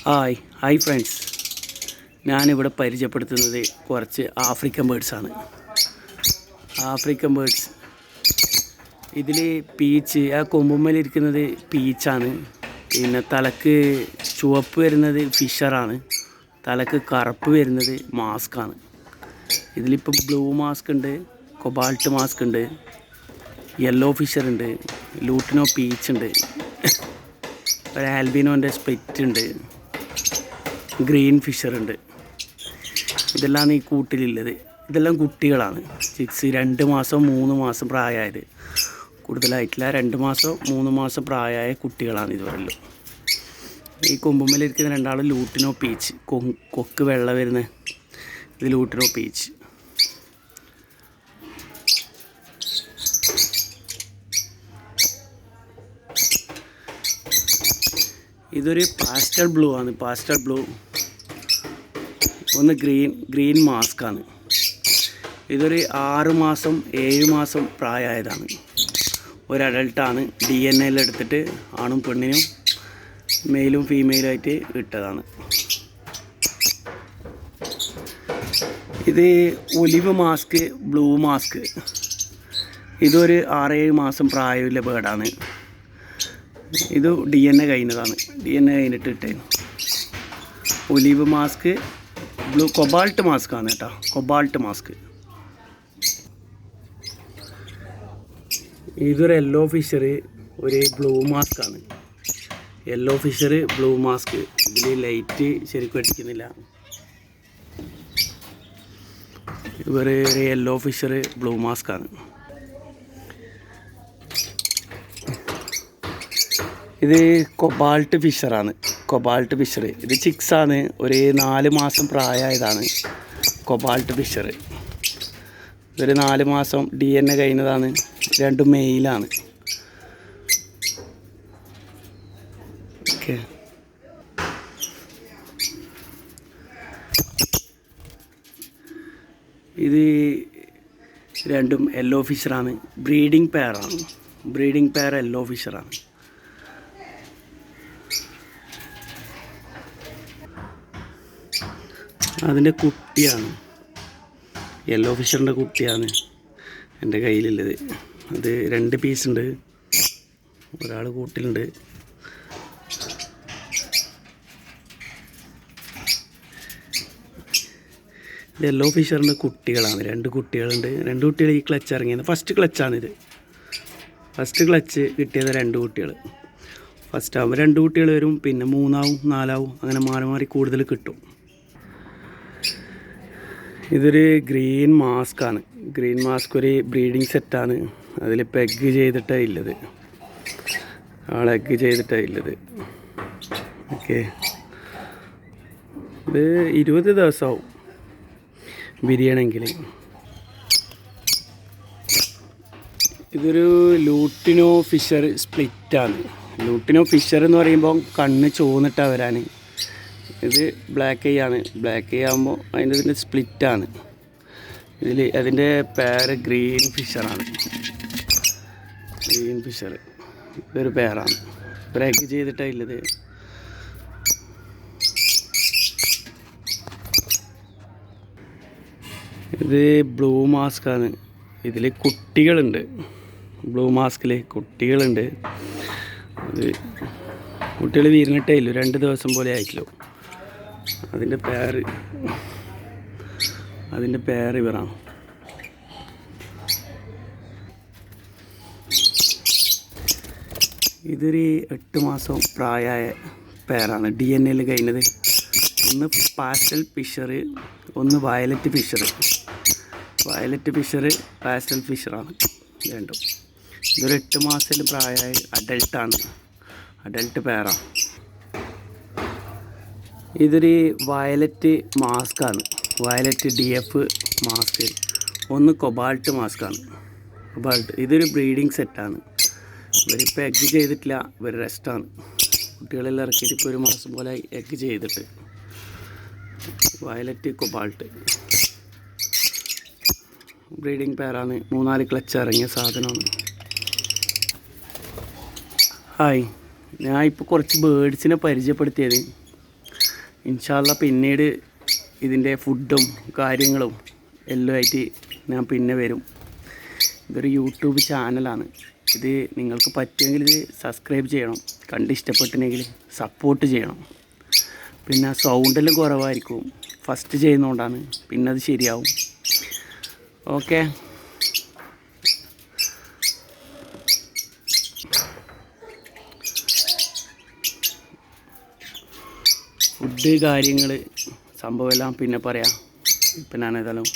Hi friends, ഞാനിവിടെ പരിചയപ്പെടുത്തുന്നത് കുറച്ച് ആഫ്രിക്കൻ ബേഡ്സാണ്. ആഫ്രിക്കൻ ബേഡ്സ് ഇതിൽ പീച്ച്, ആ കൊമ്പുമ്മലിരിക്കുന്നത് പീച്ചാണ്. പിന്നെ തലക്ക് ചുവപ്പ് വരുന്നത് ഫിഷറാണ്. തലക്ക് കറുപ്പ് വരുന്നത് മാസ്കാണ്. ഇതിലിപ്പോൾ ബ്ലൂ മാസ്ക് ഉണ്ട്, കൊബാൾട്ട് മാസ്ക് ഉണ്ട്, യെല്ലോ ഫിഷർ ഉണ്ട്, ലൂട്ടിനോ പീച്ച് ഉണ്ട്, ഒരു ആൽബിനോൻ്റെ സ്പ്ലിറ്റ് ഉണ്ട്, ഗ്രീൻ ഫിഷർ ഉണ്ട്. ഇതെല്ലാം ഈ കൂട്ടിലുള്ളത്. ഇതെല്ലാം കുട്ടികളാണ്. ചിക്സ് 2 മാസം 3 മാസം പ്രായമായത്, കൂടുതലായിട്ടില്ല. 2 മാസം 3 മാസം പ്രായമായ കുട്ടികളാണ് ഇതുവരെല്ലാം. ഈ കൊമ്പുമ്മലിരിക്കുന്ന 2 ലൂട്ടിനോ പീച്ച്, കൊക്ക് വെള്ള വരുന്ന ഇത് ലൂട്ടിനോ പീച്ച്. ഇതൊരു പാസ്റ്റൽ ബ്ലൂ ആണ്. പാസ്റ്റൽ ബ്ലൂ ഒന്ന് ഗ്രീൻ മാസ്കാണ്. ഇതൊരു 6 മാസം 7 മാസം പ്രായമായതാണ്. ഒരു അഡൾട്ടാണ്. DNA എടുത്തിട്ട് ആണും പെണ്ണിനും മെയിലും ഫീമെയിലായിട്ട് ഇട്ടതാണ്. ഇത് ഒലിവ് മാസ്ക്, ബ്ലൂ മാസ്ക്. ഇതൊരു 6-7 മാസം പ്രായമുള്ള ബേർഡാണ്. ഇത് DNA കഴിഞ്ഞതാണ്. DNA കഴിഞ്ഞിട്ട് ഇട്ടേ. Olive mask, blue cobalt mask ആണ് കേട്ടോ. Cobalt mask. ഇതൊരു യെല്ലോ ഫിഷർ, ഒരു ബ്ലൂ മാസ്ക് ആണ്. Yellow fisher, blue mask. ഇതിൽ ലൈറ്റ് ശരിക്കും അടിക്കുന്നില്ല. ഇവർ യെല്ലോ ഫിഷർ, ബ്ലൂ മാസ്ക് ആണ്. ഇത് കൊബാൾട്ട് ഫിഷറാണ്. കൊബാൾട്ട് ഫിഷർ ഇത് ചിക്സാണ്. ഒരു 4 മാസം പ്രായമായതാണ് കൊബാൾട്ട് ഫിഷർ. ഇതൊരു 4 മാസം DNA കഴിഞ്ഞതാണ്. 2 മെയിലാണ്. ഓക്കെ, ഇത് 2 യെല്ലോ ഫിഷറാണ്. ബ്രീഡിംഗ് പെയറാണ്. ബ്രീഡിംഗ് പെയർ യെല്ലോ ഫിഷറാണ്. അതിൻ്റെ കുട്ടിയാണ്, യെല്ലോ ഫിഷറിൻ്റെ കുട്ടിയാണ് എൻ്റെ കയ്യിലുള്ളത്. അത് 2 പീസുണ്ട്. ഒരാൾ കൂട്ടിലുണ്ട്. ഇത് യെല്ലോ ഫിഷറിൻ്റെ കുട്ടികളാണ്. 2 കുട്ടികളുണ്ട്. 2 കുട്ടികൾ ഈ ക്ലച്ച് ഇറങ്ങിയത്. ഫസ്റ്റ് ക്ലച്ചാണിത്. ഫസ്റ്റ് ക്ലച്ച് കിട്ടിയത് 2 കുട്ടികൾ. ഫസ്റ്റ് ആകുമ്പോൾ 2 കുട്ടികൾ വരും. പിന്നെ 3 ആവും, 4 ആവും, അങ്ങനെ മാറി മാറി കൂടുതൽ കിട്ടും. ഇതൊരു ഗ്രീൻ മാസ്ക് ആണ്. ഗ്രീൻ മാസ്ക് ഒരു ബ്രീഡിംഗ് സെറ്റാണ്. അതിലിപ്പോൾ എഗ്ഗ് ചെയ്തിട്ടേ ഉള്ളത്. എഗ്ഗ് ചെയ്തിട്ടേ ഉള്ളത്. ഓക്കെ, ഇത് 20 ദിവസമാവും വിരിയണമെങ്കിൽ. ഇതൊരു ലൂട്ടിനോ ഫിഷർ സ്പ്ലിറ്റാണ്. ലൂട്ടിനോ ഫിഷർ എന്ന് പറയുമ്പോൾ കണ്ണ് ചുവന്നിട്ടാണ് വരാൻ. ഇത് ബ്ലാക്ക് ഐ ആണ്. ബ്ലാക്ക് ഐ ആകുമ്പോൾ ഇതിൻ്റെ സ്പ്ലിറ്റാണ്. അതിൻ്റെ പേര് ഗ്രീൻ ഫിഷറാണ്. ഗ്രീൻ ഫിഷർ ഇതൊരു പേരാണ്. ബ്രേക്ക് ചെയ്തിട്ടാണ് ഉള്ളത്. ഇത് ബ്ലൂ മാസ്ക് ആണ്. ഇതിൽ കുട്ടികളുണ്ട്. ബ്ലൂ മാസ്കിൽ കുട്ടികളുണ്ട്. ഇത് കുട്ടികൾ വിരിഞ്ഞിട്ടേ ഇല്ലു. 2 ദിവസം പോലെ ആയിട്ടില്ലോ. അതിൻ്റെ പേര് ഇവരാണ്. ഇതൊരു 8 മാസം പ്രായമായ പേരാണ്. DNA കഴിഞ്ഞത്. ഒന്ന് പാസ്റ്റൽ ഫിഷർ, ഒന്ന് violet Fischer. Violet Fischer, pastel ഫിഷറാണ് രണ്ടും. ഇതൊരു 8 മാസത്തിൽ പ്രായമായ അഡൽട്ടാണ്. അഡൽട്ട് പേരാണ്. ഇതൊരു വയലറ്റ് മാസ്കാണ്. Violet DF mask. ഒന്ന് കൊബാൾട്ട് മാസ്കാണ്. കൊബാൾട്ട് ഇതൊരു ബ്രീഡിംഗ് സെറ്റാണ്. ഇവരിപ്പോൾ എഗ്ഗ് ചെയ്തിട്ടില്ല. ഇവർ റെസ്റ്റാണ്. കുട്ടികളെല്ലാം ഇറക്കിയിട്ട് ഇപ്പോൾ 1 മാസം പോലെ എഗ്ഗ് ചെയ്തിട്ട്. വയലറ്റ് കൊബാൾട്ട് ബ്രീഡിംഗ് പെയറാണ്. 3-4 ക്ലച്ച് ഇറങ്ങിയ സാധനമാണ്. ഹായ്, ഞാൻ ഇപ്പോൾ കുറച്ച് ബേഡ്സിനെ പരിചയപ്പെടുത്തിയത്. ഇൻഷാ അല്ലാ പിന്നീട് ഇതിൻ്റെ ഫുഡും കാര്യങ്ങളും എല്ലാം ആയിട്ട് ഞാൻ പിന്നെ വരും. ഇതൊരു യൂട്യൂബ് ചാനലാണ്. ഇത് നിങ്ങൾക്ക് പറ്റുമെങ്കിൽ ഇത് സബ്സ്ക്രൈബ് ചെയ്യണം. കണ്ട് ഇഷ്ടപ്പെട്ടിട്ടുണ്ടെങ്കിൽ സപ്പോർട്ട് ചെയ്യണം. പിന്നെ സൗണ്ടെല്ലാം കുറവായിരിക്കും, ഫസ്റ്റ് ചെയ്യുന്നതുകൊണ്ടാണ്. പിന്നെ അത് ശരിയാവും. ഓക്കെ. ഫുഡ് കാര്യങ്ങൾ സംഭവമെല്ലാം പിന്നെ പറയാം. ഇപ്പം ഞാനേതായാലും